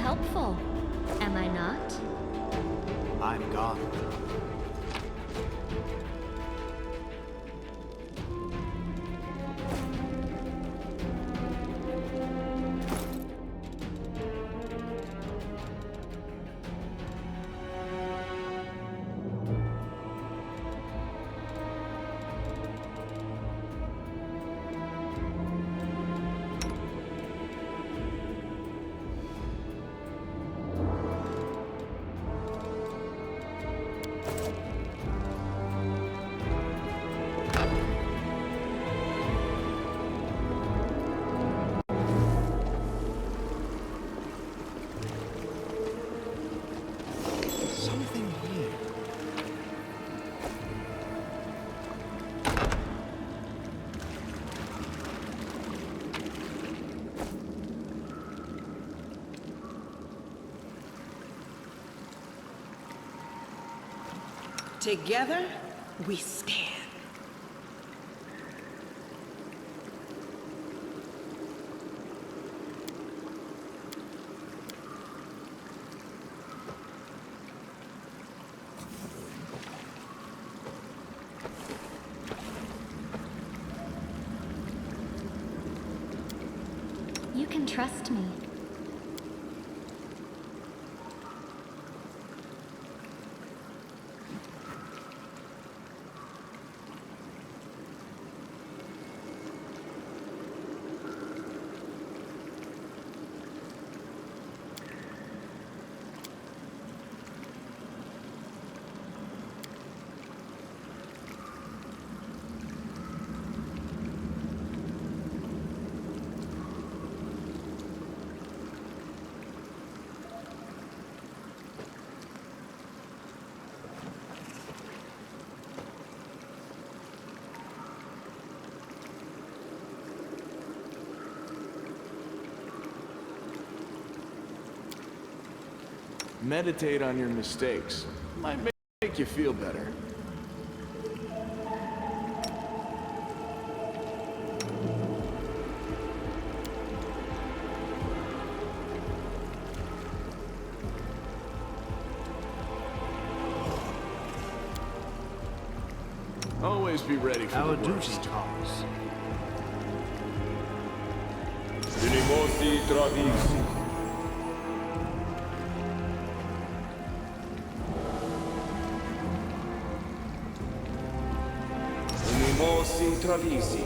helpful, am I not? I'm gone. Something here. Together, we stand. You can trust me. Meditate on your mistakes. Might make you feel better. Always be ready for Our the worst. duty calls. Unimosi Travisi. Unimosi Travisi.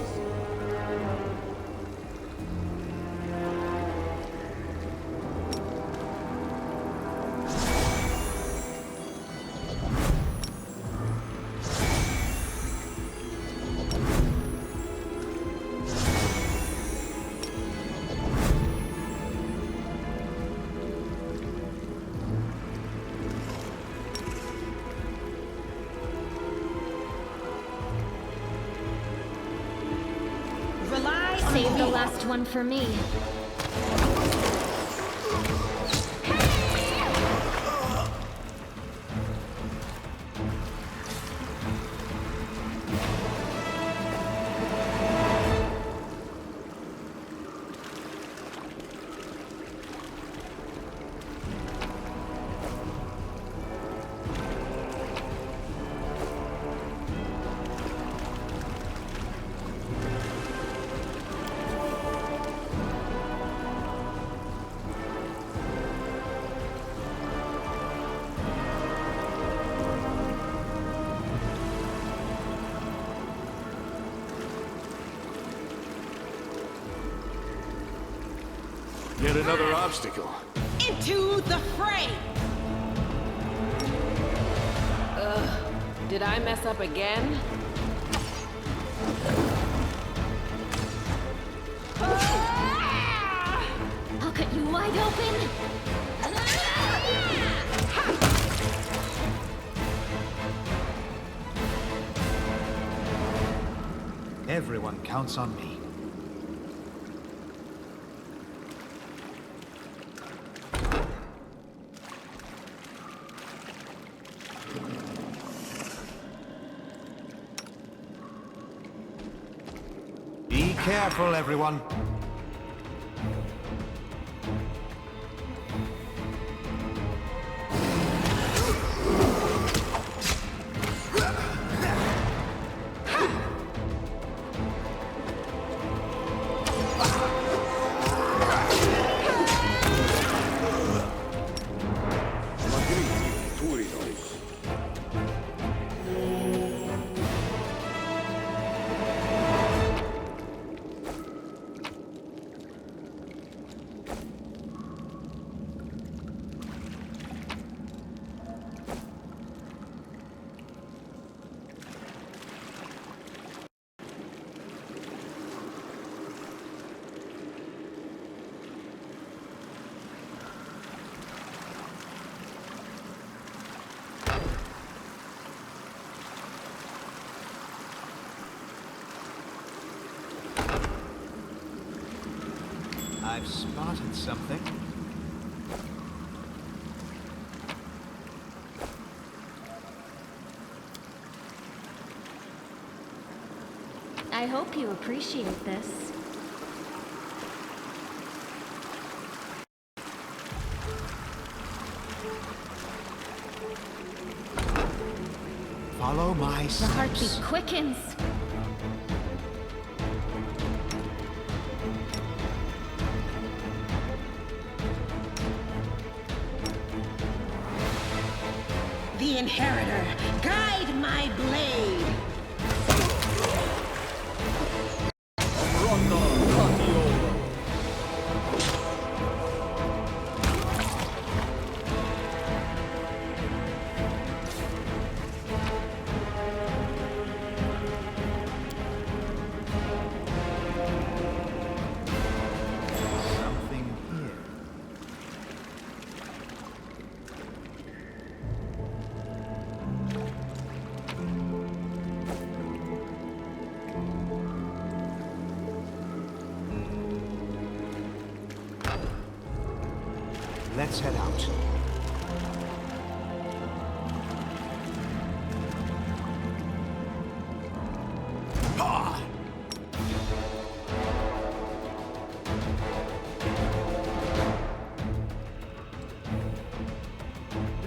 Save the last one for me. Yet another obstacle. Into the fray! Did I mess up again? I'll cut you wide open! Everyone counts on me. Be careful, everyone. I've spotted something. I hope you appreciate this. Follow my The steps. heartbeat quickens. The Inheritor, guide my blade! Something here. Let's head out.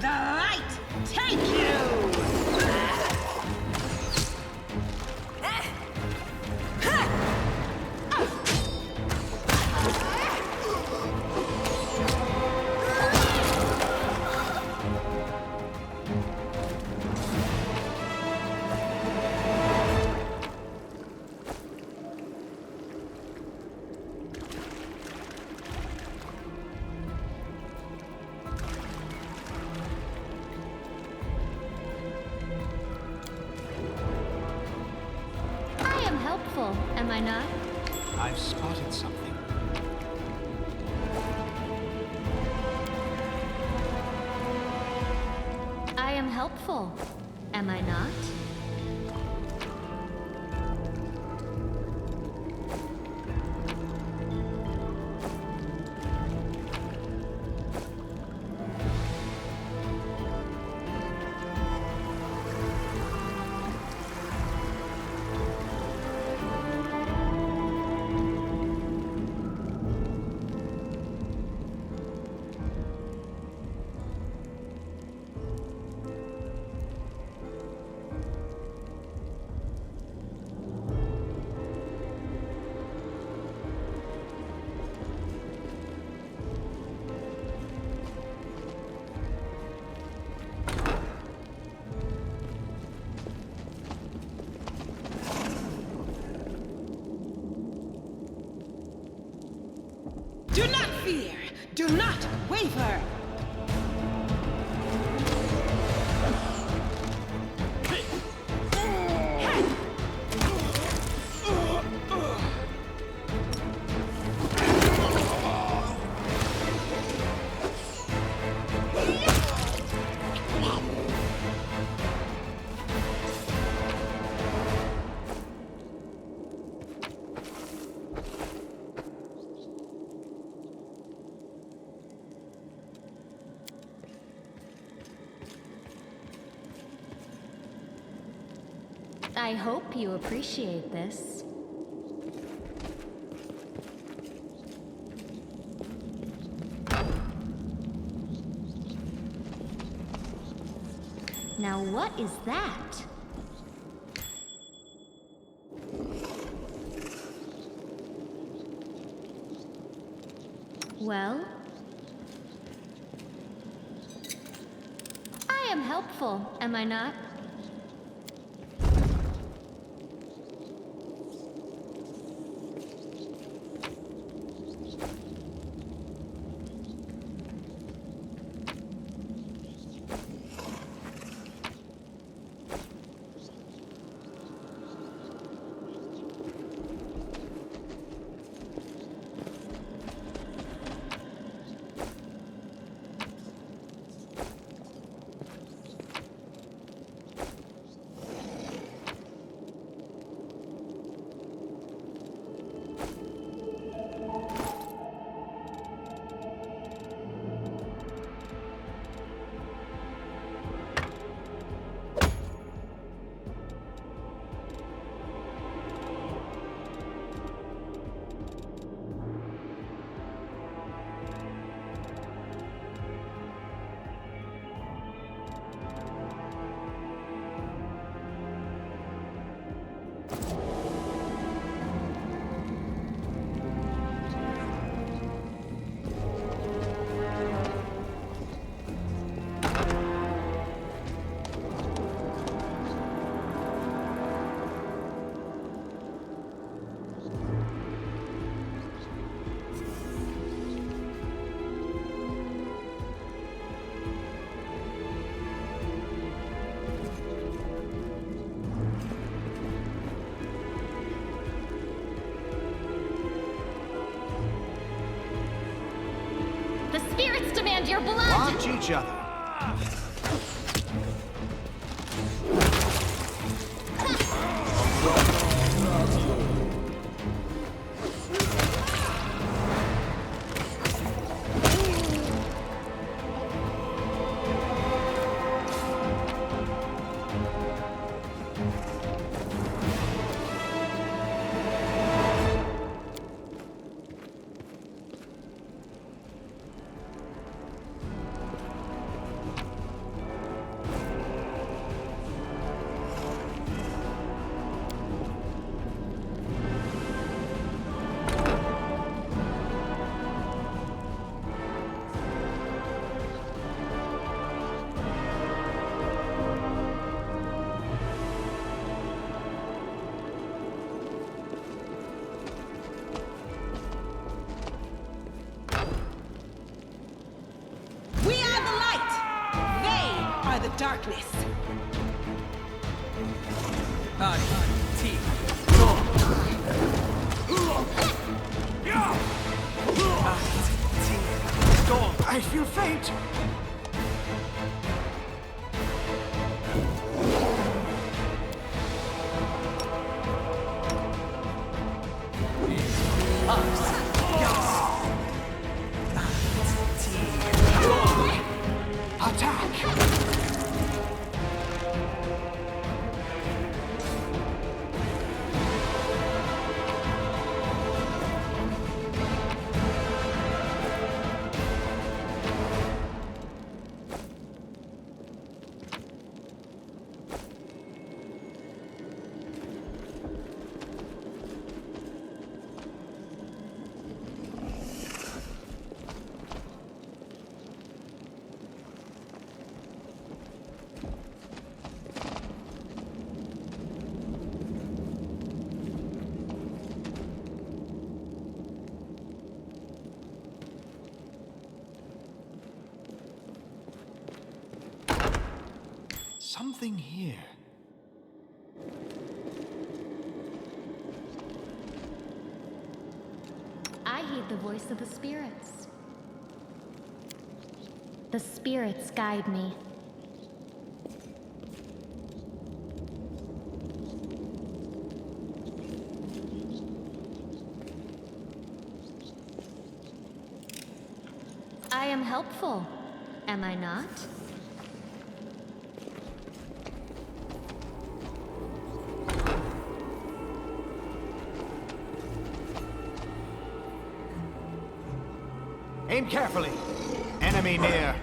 The light take you! I am helpful, am I not? I've spotted something. I am helpful, am I not? Do not fear! Do not waver! I hope you appreciate this. Now what is that? Well? I am helpful, am I not? demand your blood! Watch each other. We are the light. They are the darkness. I feel faint. Attack! Something here. I heed the voice of the spirits. The spirits guide me. I am helpful, am I not? Aim carefully. Enemy near.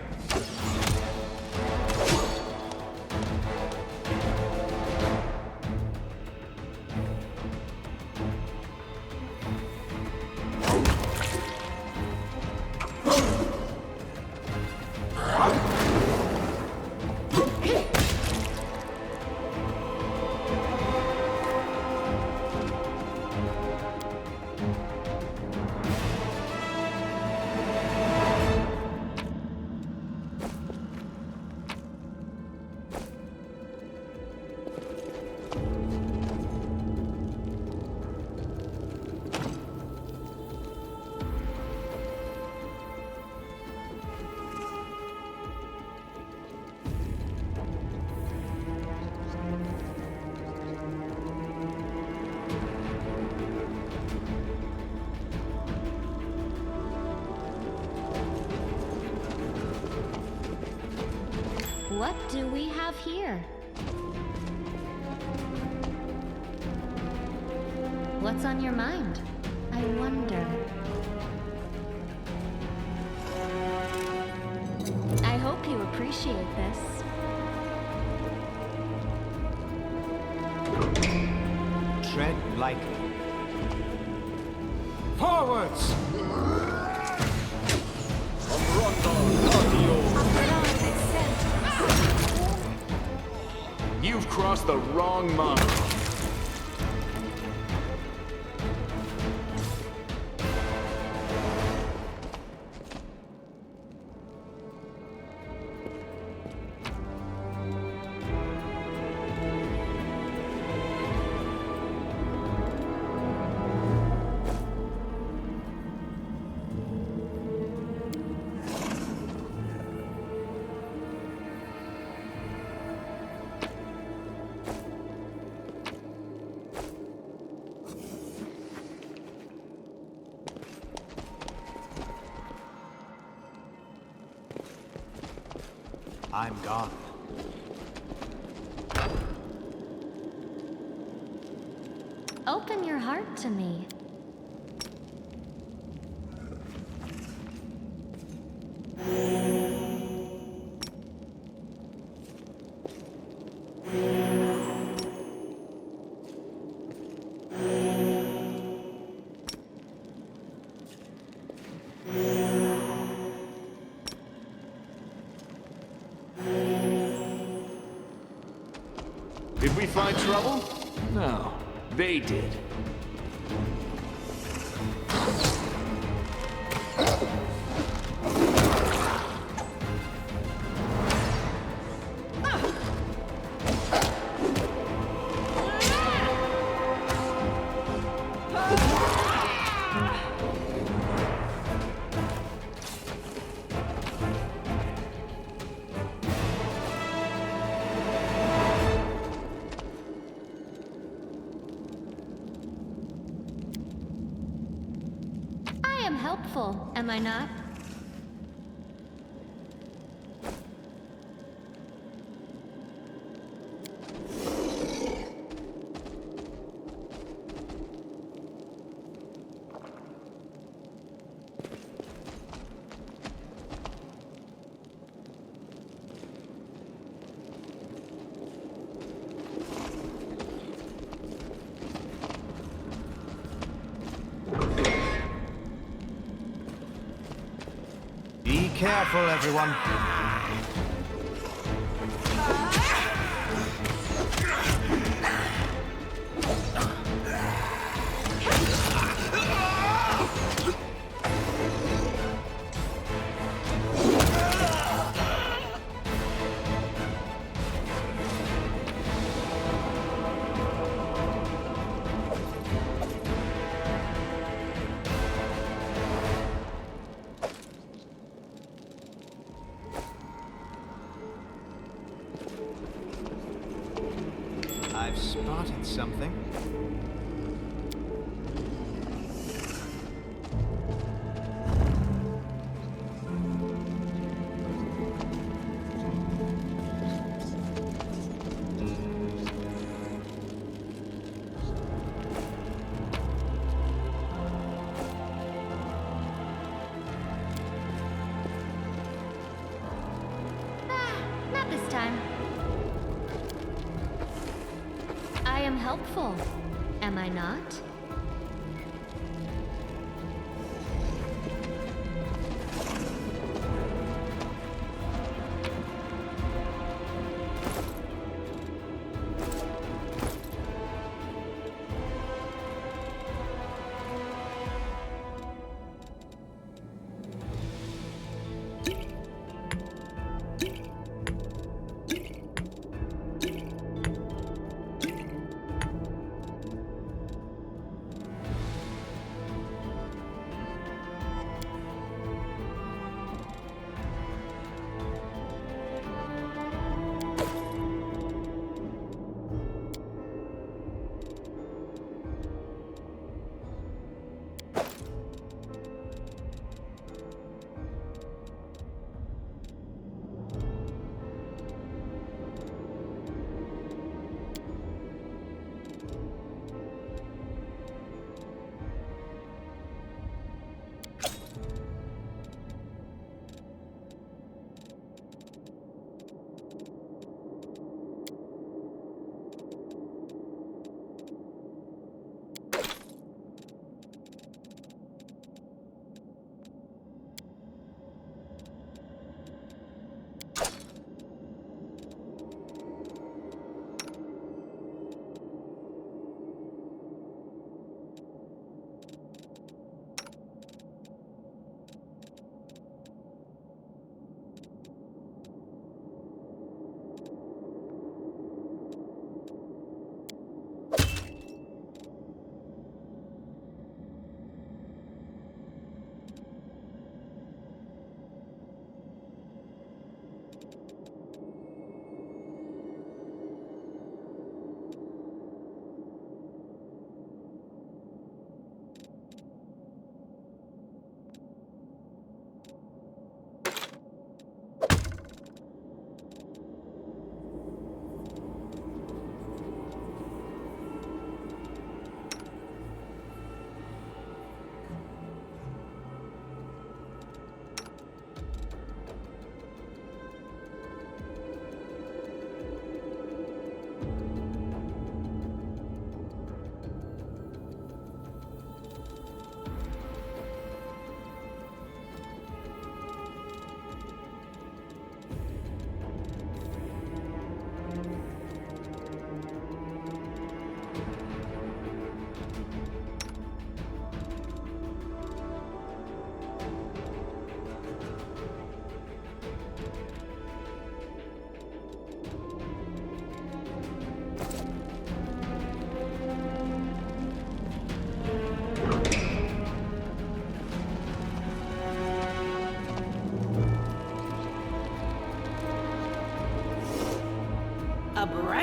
What do we have here? What's on your mind? I wonder. I hope you appreciate this. Tread lightly. Forwards! You've crossed the wrong mark. I'm gone. Open your heart to me. Did we find trouble? No, they did. I am helpful, am I not? Be careful, everyone. I've spotted something. Not this time. I am helpful, am I not?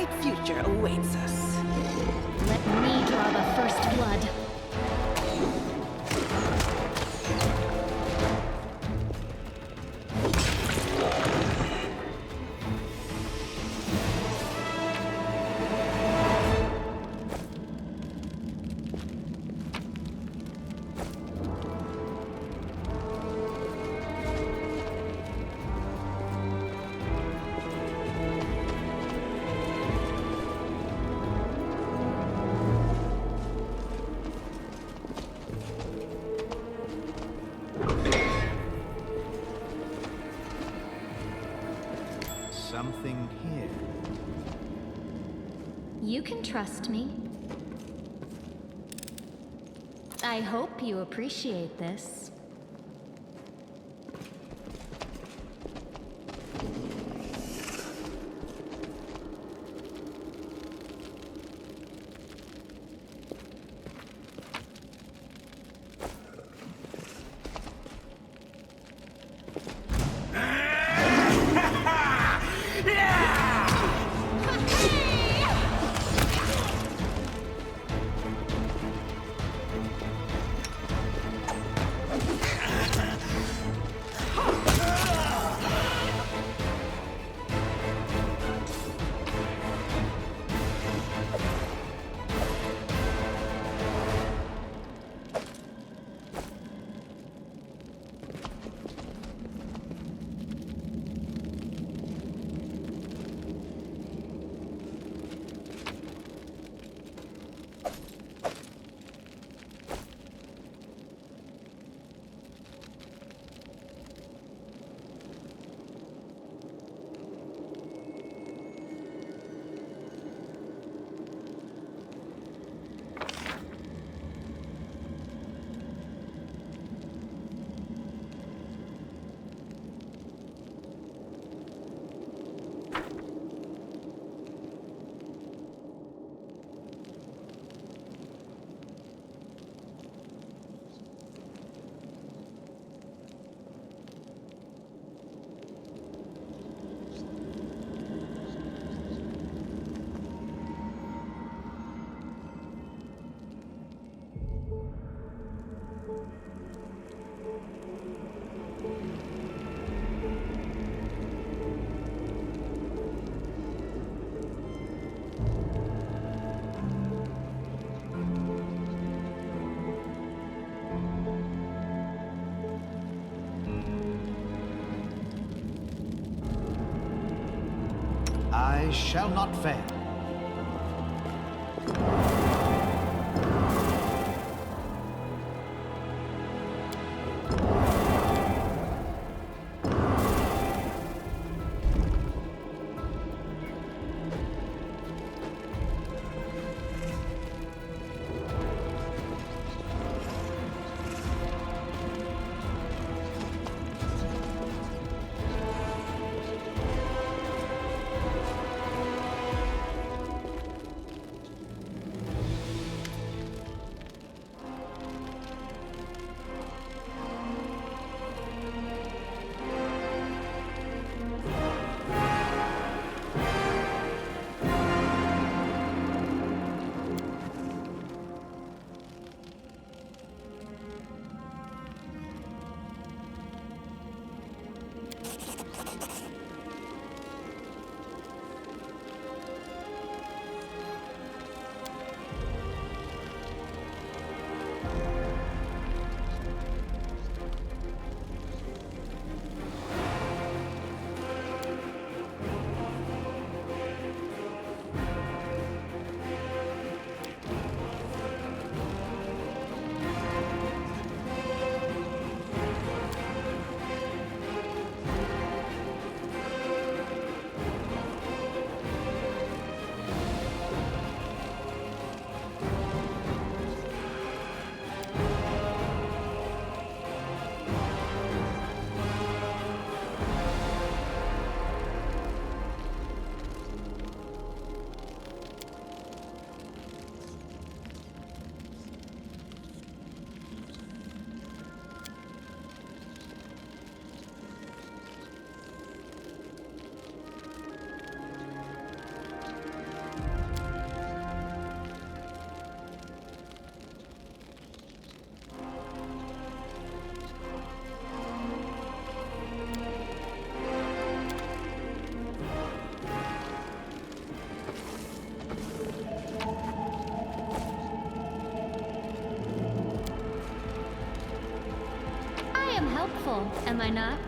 bright future awaits us. Let me draw the first blood. Something here. You can trust me. I hope you appreciate this. I shall not fail. am helpful, am I not?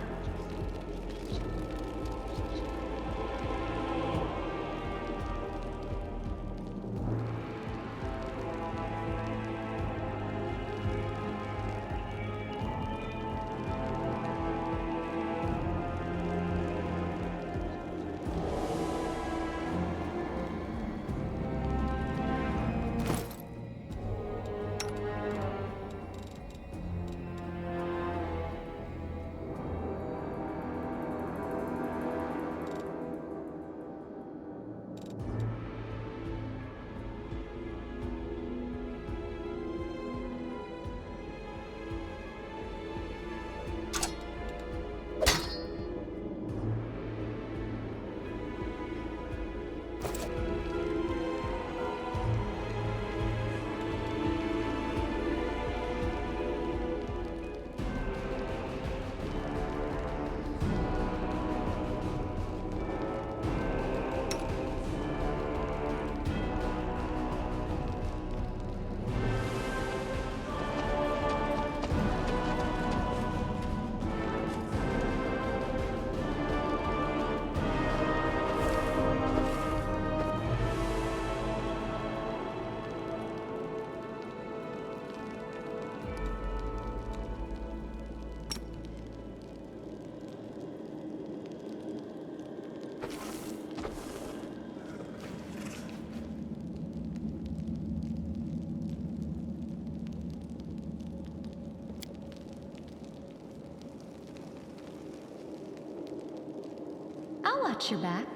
I'll watch your back.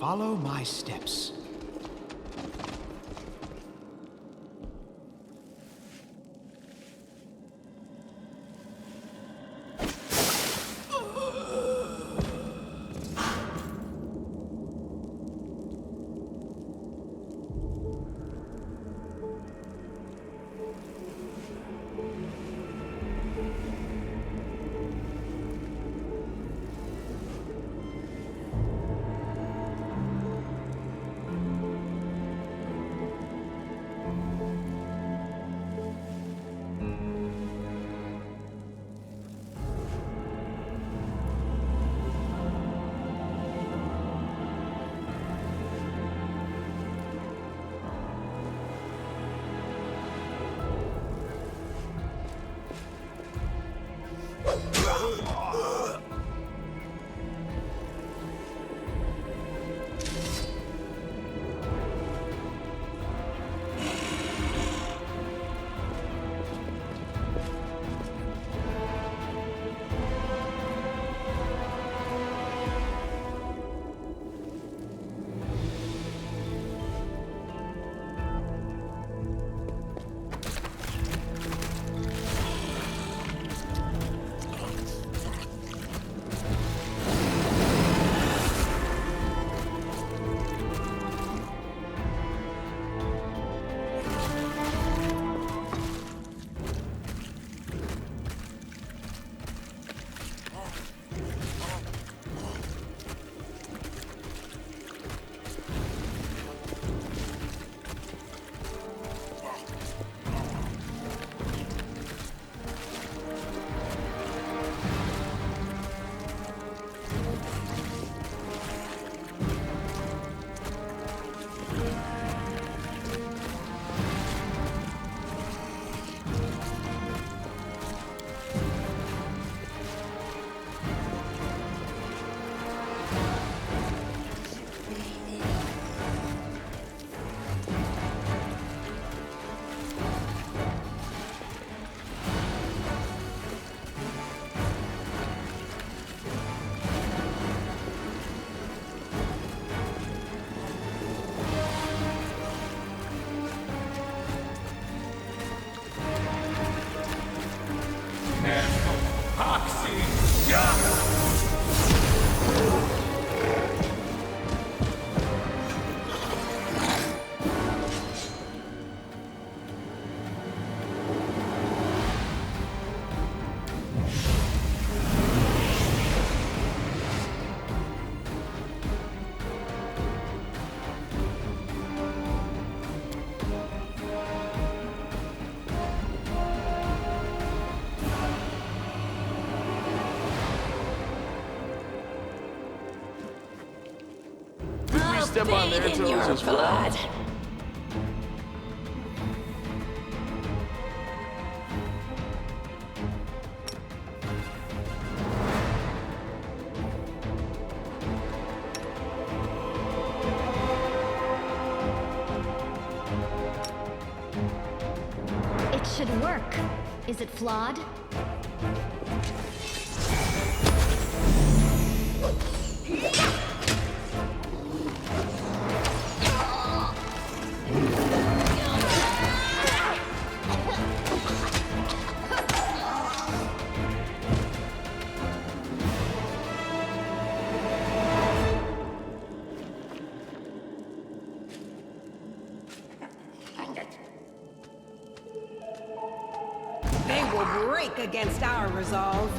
Follow my steps. step on their Bathe in your toes as well. blood. It should work. Is it flawed? They will break against our resolve.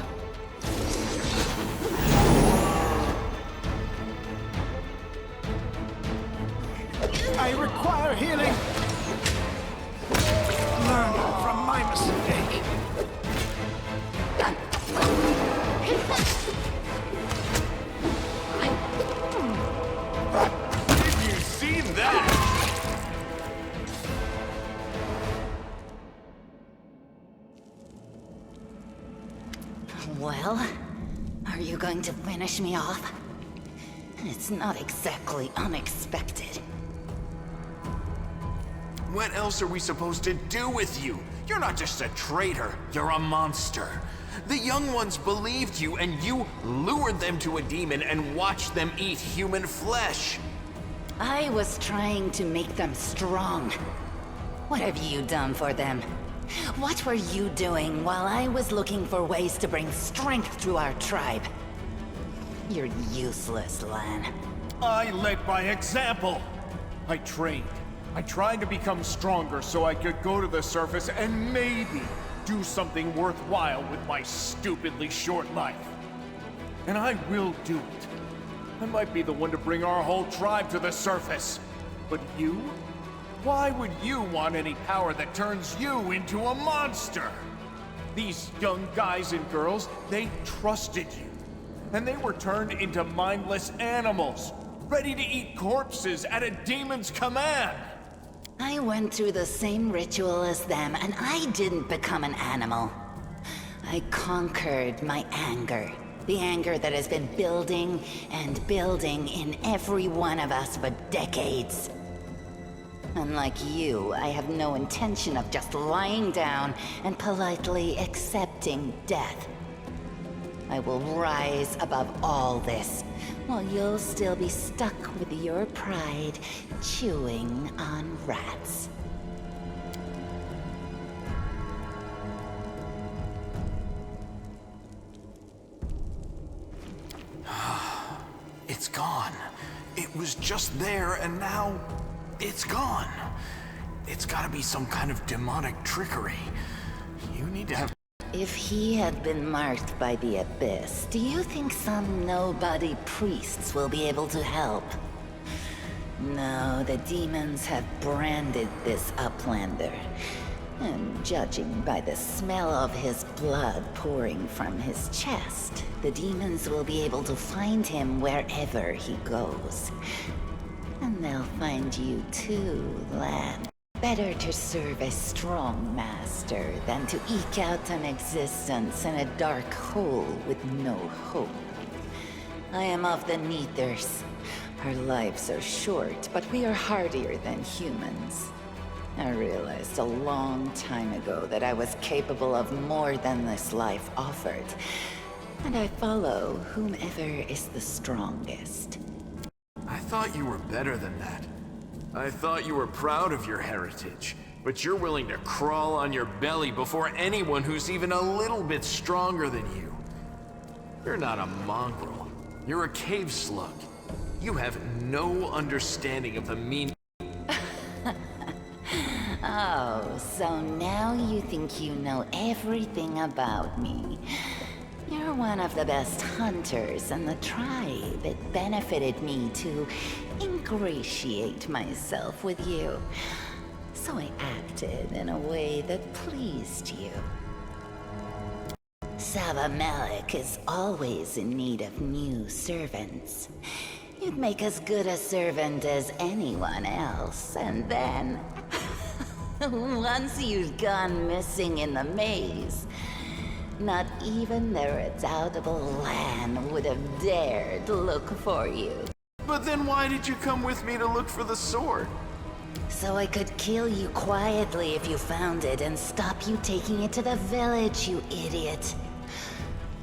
I require healing. Learn from my mistake. Did you see that? Well, are you going to finish me off? It's not exactly unexpected. What else are we supposed to do with you? You're not just a traitor, you're a monster. The young ones believed you, and you lured them to a demon and watched them eat human flesh. I was trying to make them strong. What have you done for them? What were you doing while I was looking for ways to bring strength to our tribe? You're useless, Lan. I led by example. I trained. I tried to become stronger so I could go to the surface and maybe do something worthwhile with my stupidly short life. And I will do it. I might be the one to bring our whole tribe to the surface. But you? Why would you want any power that turns you into a monster? These young guys and girls, they trusted you. And they were turned into mindless animals, ready to eat corpses at a demon's command. I went through the same ritual as them, and I didn't become an animal. I conquered my anger. The anger that has been building and building in every one of us for decades. Unlike you, I have no intention of just lying down and politely accepting death. I will rise above all this, while you'll still be stuck with your pride, chewing on rats. It's gone. It was just there, and now it's gone. It's gotta be some kind of demonic trickery. You need to have... If he had been marked by the Abyss, do you think some nobody priests will be able to help? No, the demons have branded this Uplander. And judging by the smell of his blood pouring from his chest, the demons will be able to find him wherever he goes. And they'll find you too, Lan. Better to serve a strong master than to eke out an existence in a dark hole with no hope. I am of the Neithers. Our lives are short, but we are hardier than humans. I realized a long time ago that I was capable of more than this life offered. And I follow whomever is the strongest. I thought you were better than that. I thought you were proud of your heritage, but you're willing to crawl on your belly before anyone who's even a little bit stronger than you. You're not a mongrel. You're a cave slug. You have no understanding of the meaning. Oh, so now you think you know everything about me. You're one of the best hunters in the tribe. It benefited me to ingratiate myself with you. So I acted in a way that pleased you. Sava Malik is always in need of new servants. You'd make as good a servant as anyone else, and then... once you'd gone missing in the maze, not even the redoubtable Lan would have dared look for you. But then why did you come with me to look for the sword? So I could kill you quietly if you found it and stop you taking it to the village, you idiot.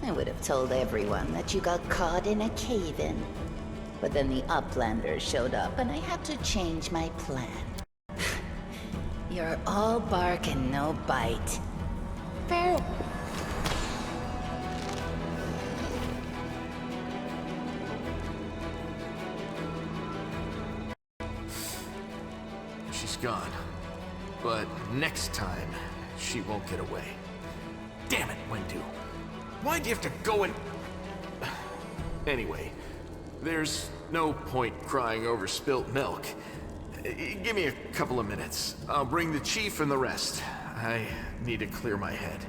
I would have told everyone that you got caught in a cave-in. But then the Uplanders showed up and I had to change my plan. You're all bark and no bite. Farewell. She's gone. But next time, she won't get away. Damn it, Wendu. Why'd you have to go and... Anyway, there's no point crying over spilt milk. Give me a couple of minutes. I'll bring the chief and the rest. I need to clear my head.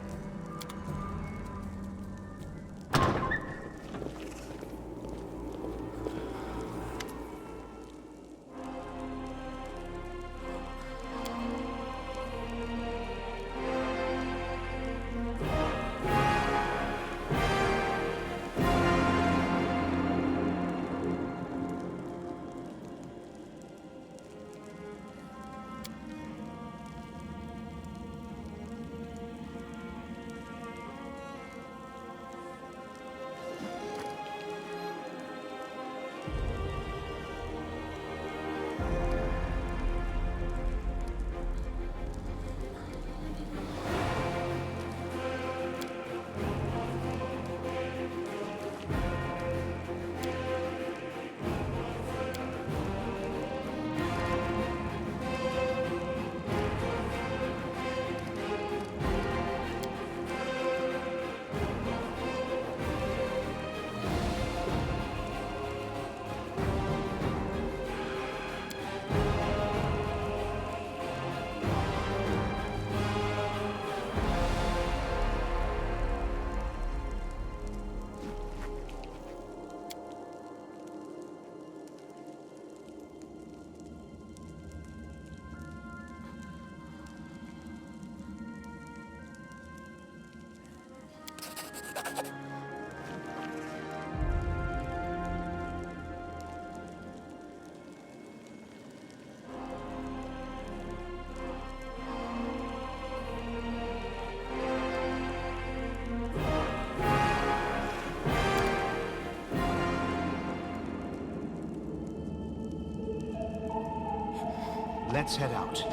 Let's head out.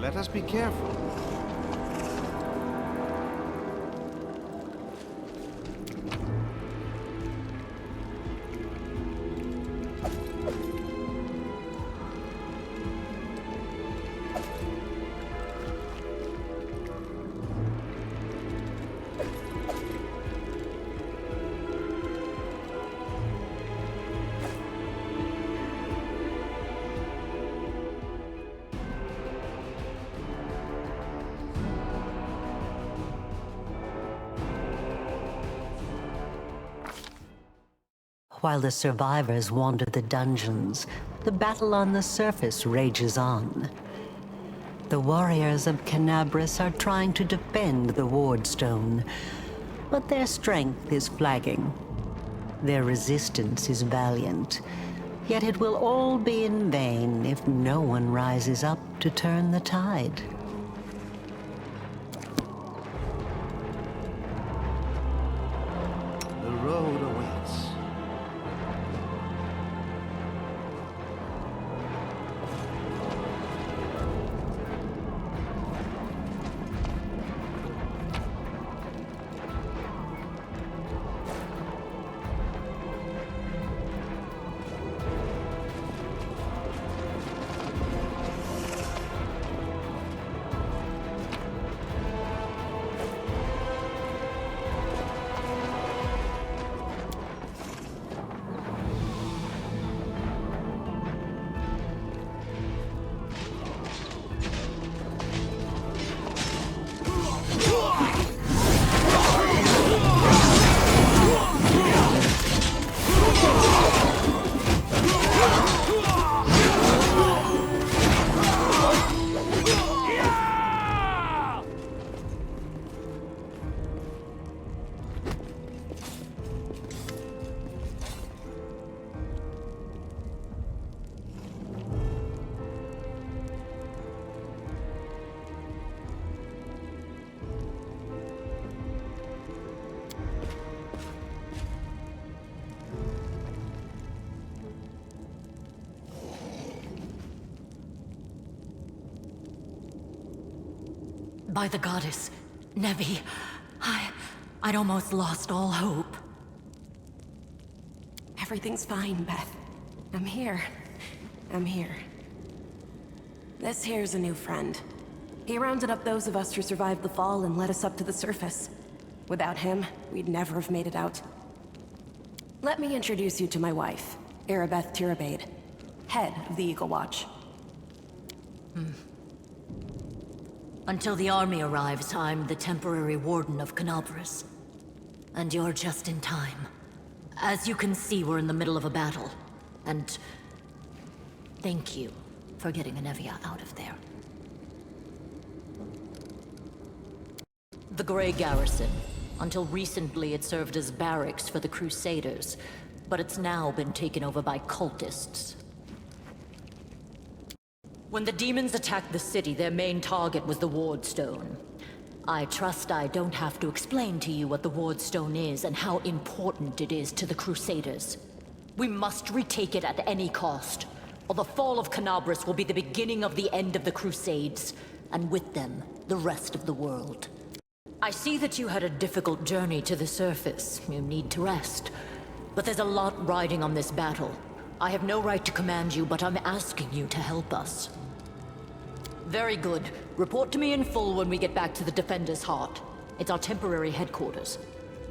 Let us be careful. While the survivors wander the dungeons, the battle on the surface rages on. The warriors of Canabras are trying to defend the wardstone, but their strength is flagging. Their resistance is valiant, yet it will all be in vain if no one rises up to turn the tide. The road awaits. By the goddess, Nevi, I'd almost lost all hope. Everything's fine, Beth. I'm here. I'm here. This here's a new friend. He rounded up those of us who survived the fall and led us up to the surface. Without him, we'd never have made it out. Let me introduce you to my wife, Arabeth Tirabade, head of the Eagle Watch. Until the army arrives, I'm the temporary warden of Canabras. And you're just in time. As you can see, we're in the middle of a battle. And thank you for getting Anevia out of there. The Grey Garrison. Until recently, it served as barracks for the Crusaders, but it's now been taken over by cultists. When the demons attacked the city, their main target was the Wardstone. I trust I don't have to explain to you what the Wardstone is and how important it is to the Crusaders. We must retake it at any cost, or the fall of Canabras will be the beginning of the end of the Crusades, and with them, the rest of the world. I see that you had a difficult journey to the surface. You need to rest. But there's a lot riding on this battle. I have no right to command you, but I'm asking you to help us. Very good. Report to me in full when we get back to the Defender's Heart. It's our temporary headquarters.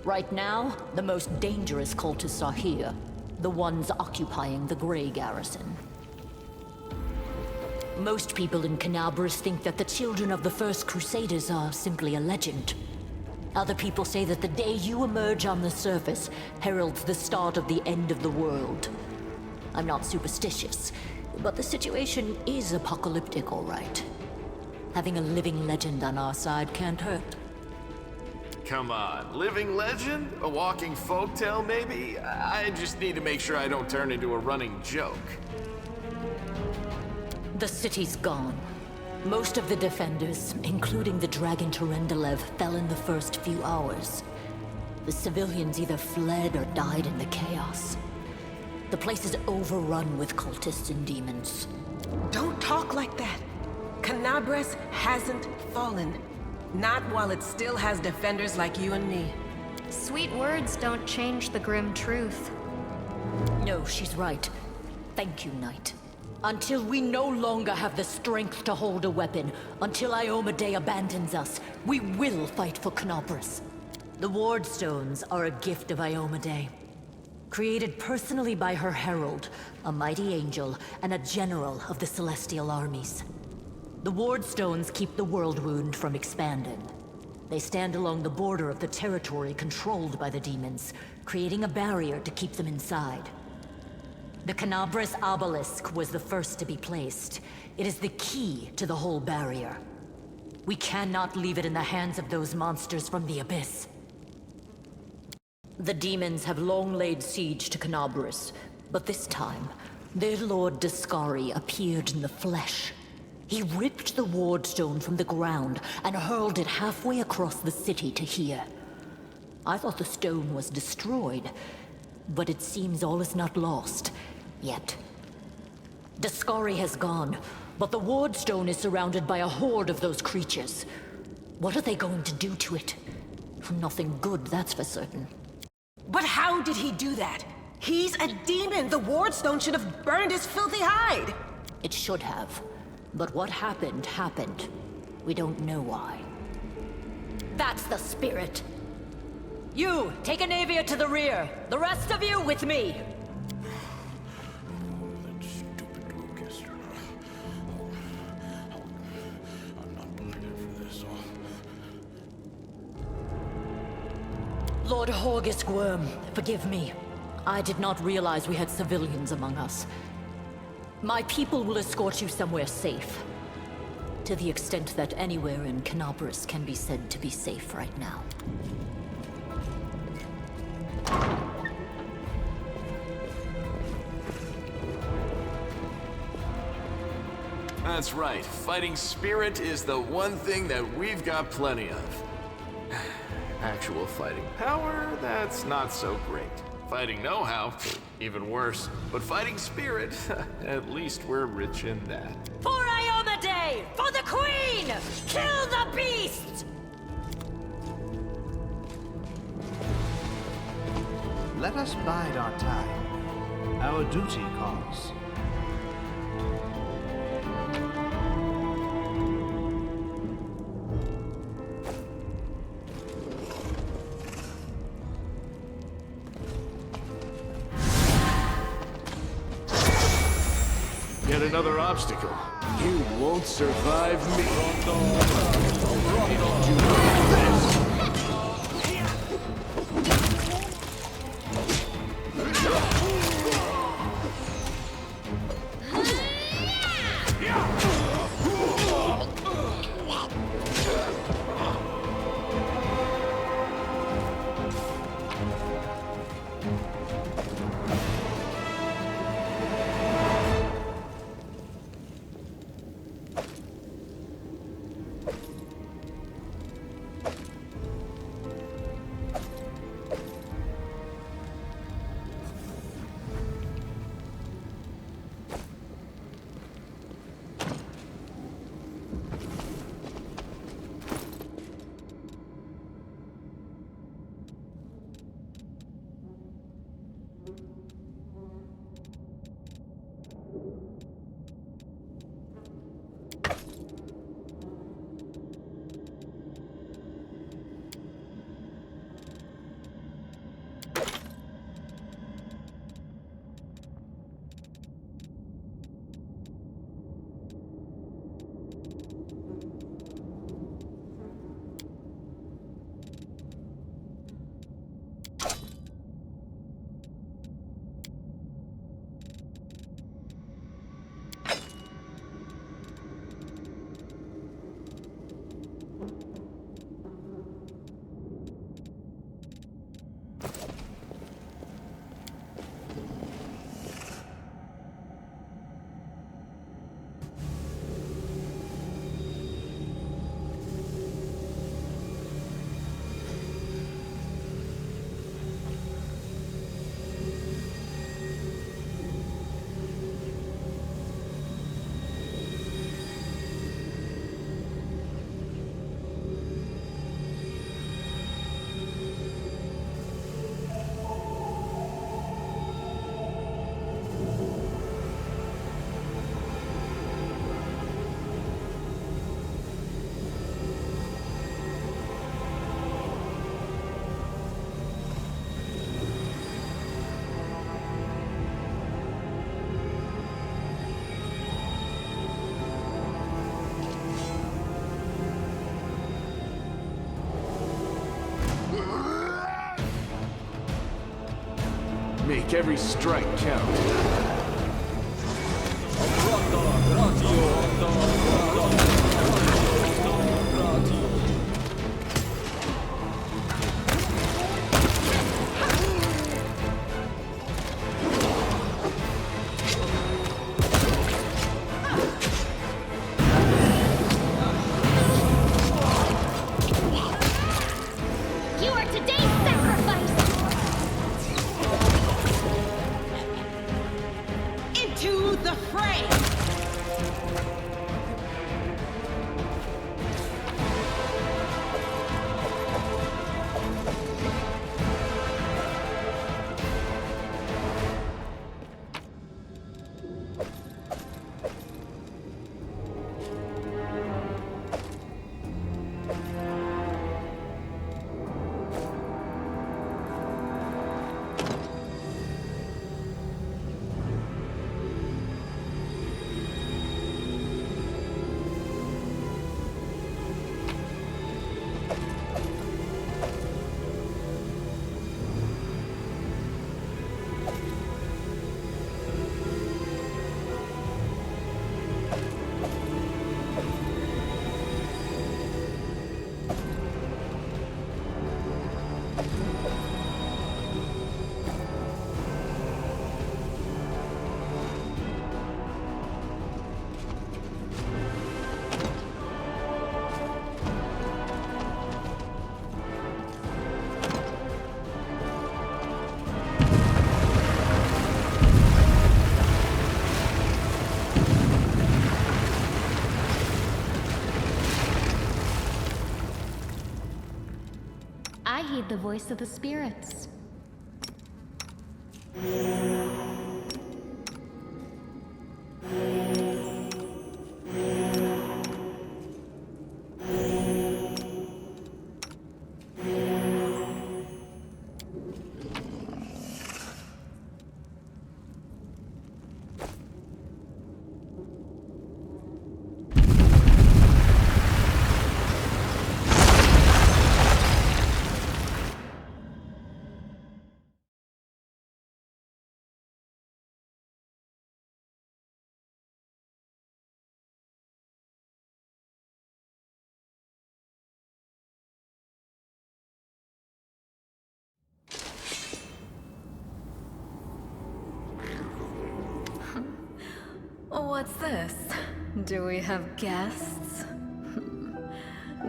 Right now, the most dangerous cultists are here. The ones occupying the Grey Garrison. Most people in Canabras think that the children of the first Crusaders are simply a legend. Other people say that the day you emerge on the surface heralds the start of the end of the world. I'm not superstitious, but the situation is apocalyptic, all right. Having a living legend on our side can't hurt. Come on, living legend? A walking folktale, maybe? I just need to make sure I don't turn into a running joke. The city's gone. Most of the defenders, including the Dragon Terendelev, fell in the first few hours. The civilians either fled or died in the chaos. The place is overrun with cultists and demons. Don't talk like that. Canabras hasn't fallen. Not while it still has defenders like you and me. Sweet words don't change the grim truth. No, she's right. Thank you, Knight. Until we no longer have the strength to hold a weapon, until Iomedae abandons us, we will fight for Canabras. The Wardstones are a gift of Iomedae. Created personally by her herald, a mighty angel, and a general of the Celestial armies. The Wardstones keep the World Wound from expanding. They stand along the border of the territory controlled by the demons, creating a barrier to keep them inside. The Canabras Obelisk was the first to be placed. It is the key to the whole barrier. We cannot leave it in the hands of those monsters from the Abyss. The demons have long laid siege to Canabras, but this time, their Lord Dascari appeared in the flesh. He ripped the Wardstone from the ground and hurled it halfway across the city to here. I thought the stone was destroyed, but it seems all is not lost. Yet. Dascari has gone, but the Wardstone is surrounded by a horde of those creatures. What are they going to do to it? Nothing good, that's for certain. But how did he do that? He's a demon! The Wardstone should have burned his filthy hide! It should have. But what happened, happened. We don't know why. That's the spirit! You, take Anevia to the rear. The rest of you with me. That stupid Lucas. I'm not prepared for this. Lord Horgus Worm, forgive me. I did not realize we had civilians among us. My people will escort you somewhere safe. To the extent that anywhere in Canabras can be said to be safe right now. That's right. Fighting spirit is the one thing that we've got plenty of. Actual fighting power, that's not so great. Fighting know-how, even worse. But fighting spirit, at least we're rich in that. For Iomedae! way! For the Queen! Kill the beast! Let us bide our time. Our duty calls. Yet another obstacle. You won't survive me. Make every strike count. You are today's sacrifice! Into the fray! I heed the voice of the spirits. What's this? Do we have guests?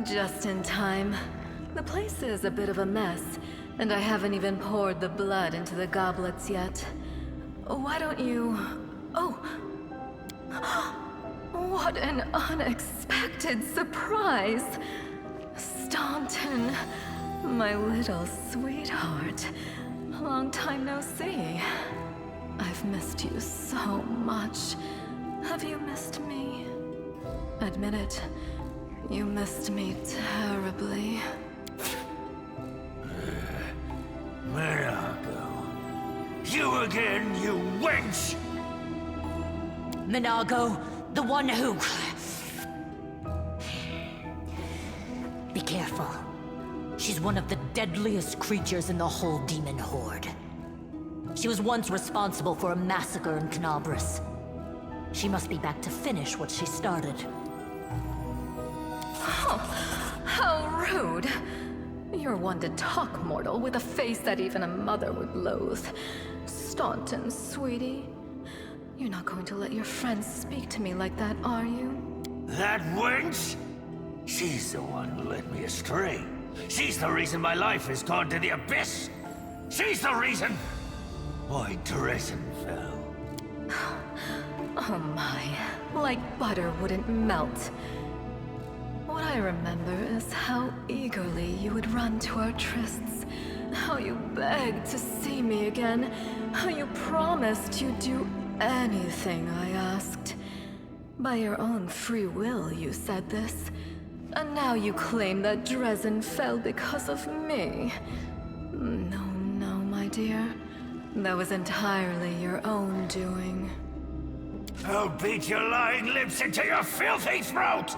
Just in time. The place is a bit of a mess, and I haven't even poured the blood into the goblets yet. Why don't you... Oh! What an unexpected surprise! Staunton, my little sweetheart. Long time no see. I've missed you so much. Have you missed me? Admit it. You missed me terribly. Minago. You again, you wench! Minago, the one who... Be careful. She's one of the deadliest creatures in the whole demon horde. She was once responsible for a massacre in Canabris. She must be back to finish what she started. How rude! You're one to talk, mortal, with a face that even a mother would loathe. Staunton, sweetie. You're not going to let your friends speak to me like that, are you? That wench? She's the one who led me astray. She's the reason my life has gone to the abyss. She's the reason why Dresden fell. Oh my, like butter wouldn't melt. What I remember is how eagerly you would run to our trysts, how you begged to see me again, how you promised you'd do anything I asked. By your own free will, you said this. And now you claim that Dresden fell because of me. No, no, my dear. That was entirely your own doing. I'll beat your lying lips into your filthy throat!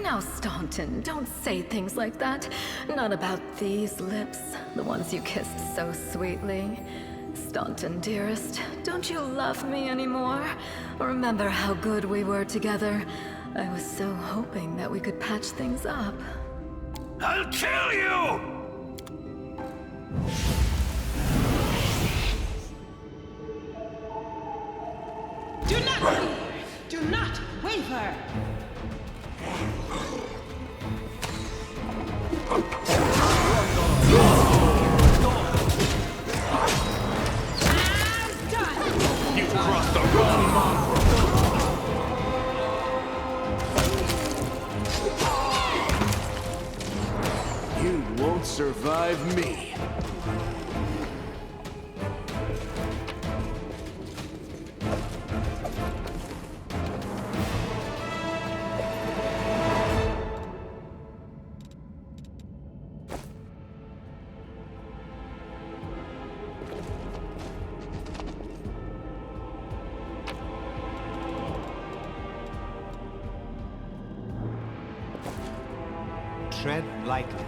Now, Staunton, don't say things like that. Not about these lips, the ones you kissed so sweetly. Staunton, dearest, don't you love me anymore? Remember how good we were together? I was so hoping that we could patch things up. I'll kill you! Do not fear! Do not waver! You crossed the wrong. You won't survive me. Tread lightly.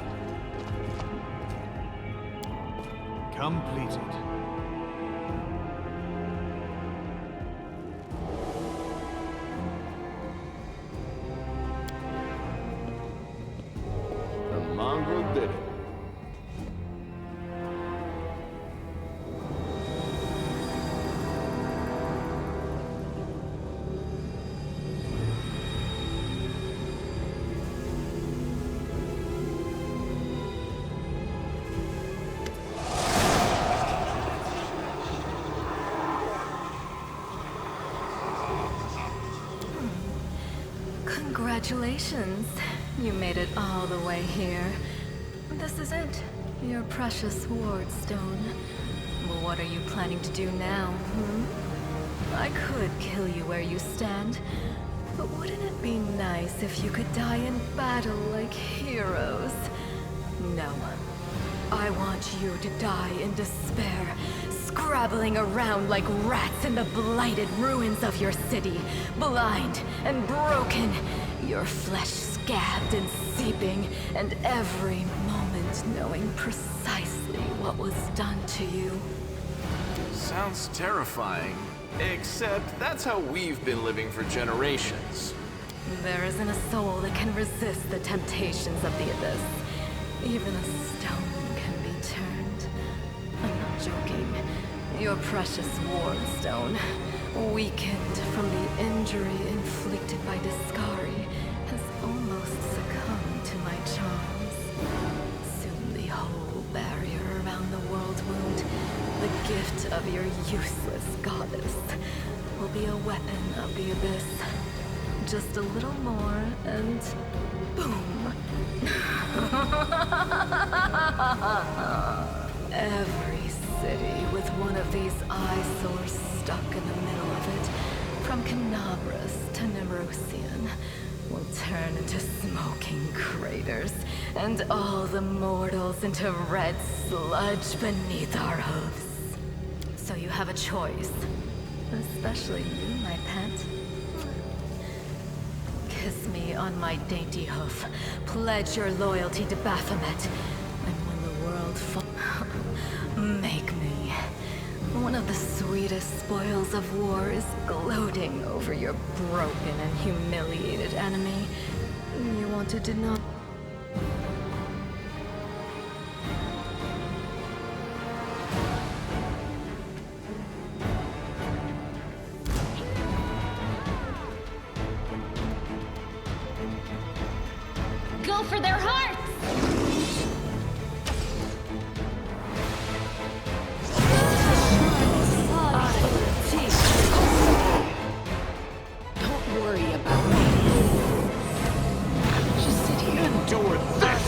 Completed. The mongrel did it. Congratulations. You made it all the way here. This is it. Your precious wardstone. Well, what are you planning to do now, I could kill you where you stand, but wouldn't it be nice if you could die in battle like heroes? No. I want you to die in despair, scrabbling around like rats in the blighted ruins of your city, blind and broken, your flesh scabbed and seeping, and every moment knowing precisely what was done to you. Sounds terrifying. Except that's how we've been living for generations. There isn't a soul that can resist the temptations of the abyss. Even a stone can be turned. I'm not joking. Your precious wardstone, weakened from the injury inflicted by Discari, has almost succumbed to my charms. Soon the whole barrier around the world wound, the gift of your useless goddess, will be a weapon of the abyss. Just a little more, and boom! Every city with one of these eyesores stuck in the middle of it, from Canabras to Neurosian, will turn into smoking craters, and all the mortals into red sludge beneath our hooves. So you have a choice. Especially you, my pet. Kiss me on my dainty hoof. Pledge your loyalty to Baphomet. And when the world make me. One of the sweetest spoils of war is gloating over your broken and humiliated enemy. You want to deny... Go for their hearts! Don't worry about me. Just sit here. Endure this!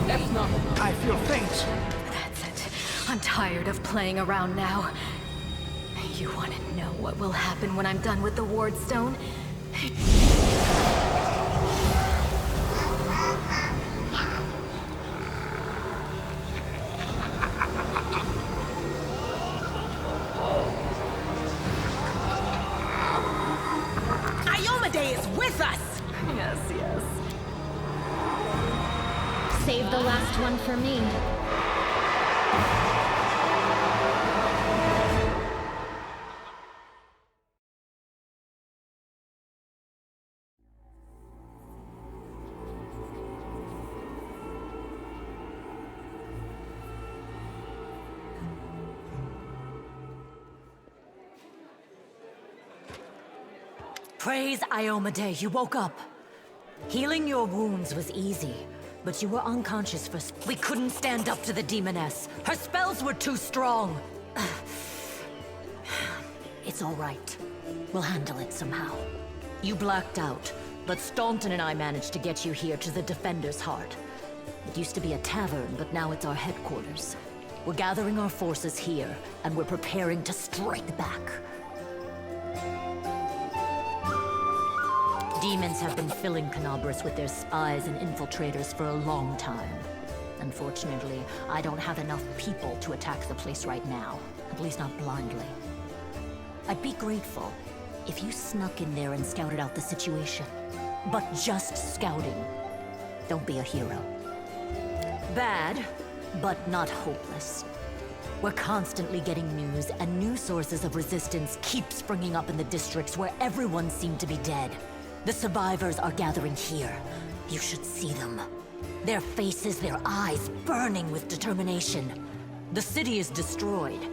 That's not... I feel faint. That's it. I'm tired of playing around now. You want to know what will happen when I'm done with the wardstone? Iomade is with us! Yes, yes. Save the last one for me. Praise Iomade, you woke up. Healing your wounds was easy, but you were unconscious for... We couldn't stand up to the demoness. Her spells were too strong. It's all right. We'll handle it somehow. You blacked out, but Staunton and I managed to get you here to the Defender's Heart. It used to be a tavern, but now it's our headquarters. We're gathering our forces here, and we're preparing to strike back. Demons have been filling Canabras with their spies and infiltrators for a long time. Unfortunately, I don't have enough people to attack the place right now. At least not blindly. I'd be grateful if you snuck in there and scouted out the situation. But just scouting. Don't be a hero. Bad, but not hopeless. We're constantly getting news, and new sources of resistance keep springing up in the districts where everyone seemed to be dead. The survivors are gathering here. You should see them. Their faces, their eyes burning with determination. The city is destroyed,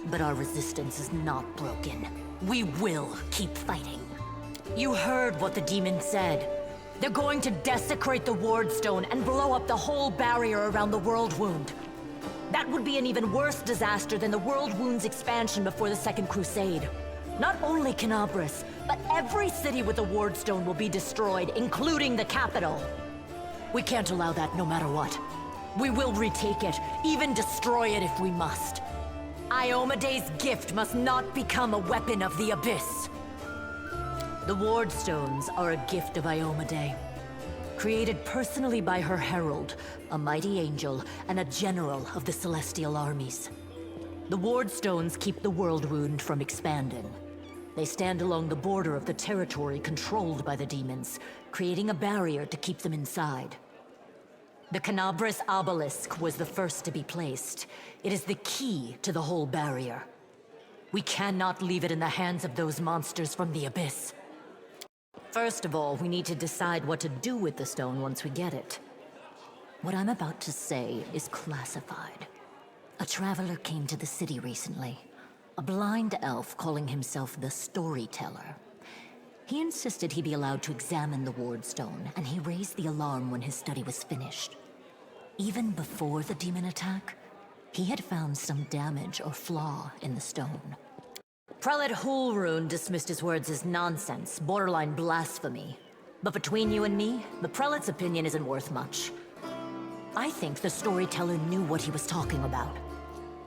but our resistance is not broken. We will keep fighting. You heard what the demon said. They're going to desecrate the Wardstone and blow up the whole barrier around the World Wound. That would be an even worse disaster than the World Wound's expansion before the Second Crusade. Not only Canabras, but every city with a Wardstone will be destroyed, including the capital. We can't allow that no matter what. We will retake it, even destroy it if we must. Iomede's gift must not become a weapon of the Abyss. The Ward Stones are a gift of Iomede, created personally by her herald, a mighty angel, and a general of the Celestial armies. The Ward Stones keep the World Wound from expanding. They stand along the border of the territory controlled by the demons, creating a barrier to keep them inside. The Canabras Obelisk was the first to be placed. It is the key to the whole barrier. We cannot leave it in the hands of those monsters from the Abyss. First of all, we need to decide what to do with the stone once we get it. What I'm about to say is classified. A traveler came to the city recently. A blind elf calling himself the Storyteller. He insisted he be allowed to examine the Ward Stone, and he raised the alarm when his study was finished. Even before the demon attack, he had found some damage or flaw in the stone. Prelate Hulrune dismissed his words as nonsense, borderline blasphemy. But between you and me, the prelate's opinion isn't worth much. I think the Storyteller knew what he was talking about.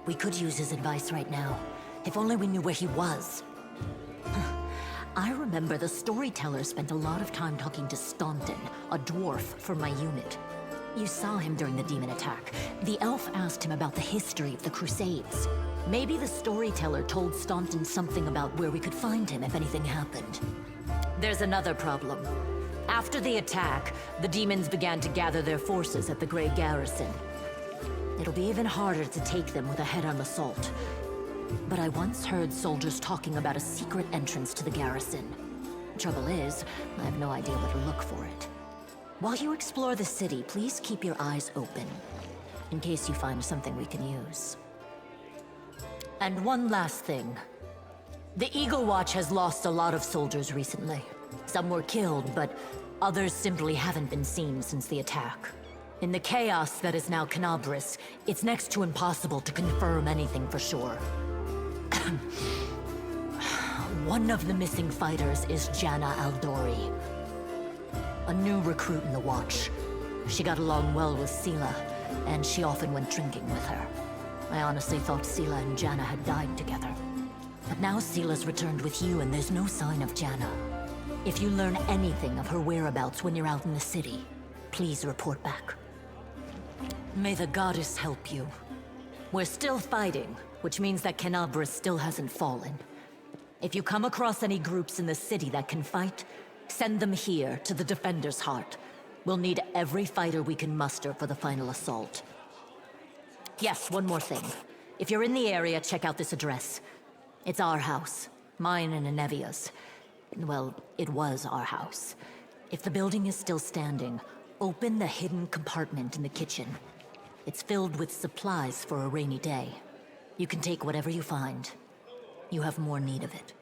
We could use his advice right now, if only we knew where he was. I remember the Storyteller spent a lot of time talking to Staunton, a dwarf from my unit. You saw him during the demon attack. The elf asked him about the history of the Crusades. Maybe the Storyteller told Staunton something about where we could find him if anything happened. There's another problem. After the attack, the demons began to gather their forces at the Grey Garrison. It'll be even harder to take them with a head-on assault. But I once heard soldiers talking about a secret entrance to the garrison. Trouble is, I have no idea where to look for it. While you explore the city, please keep your eyes open, in case you find something we can use. And one last thing. The Eagle Watch has lost a lot of soldiers recently. Some were killed, but others simply haven't been seen since the attack. In the chaos that is now Canabras, it's next to impossible to confirm anything for sure. One of the missing fighters is Janna Aldori, a new recruit in the Watch. She got along well with Sela, and she often went drinking with her. I honestly thought Sela and Janna had died together. But now Sela's returned with you, and there's no sign of Janna. If you learn anything of her whereabouts when you're out in the city, please report back. May the goddess help you. We're still fighting, which means that Canabras still hasn't fallen. If you come across any groups in the city that can fight, send them here to the Defender's Heart. We'll need every fighter we can muster for the final assault. Yes, one more thing. If you're in the area, check out this address. It's our house. Mine and Anevia's. Well, it was our house. If the building is still standing, open the hidden compartment in the kitchen. It's filled with supplies for a rainy day. You can take whatever you find. You have more need of it.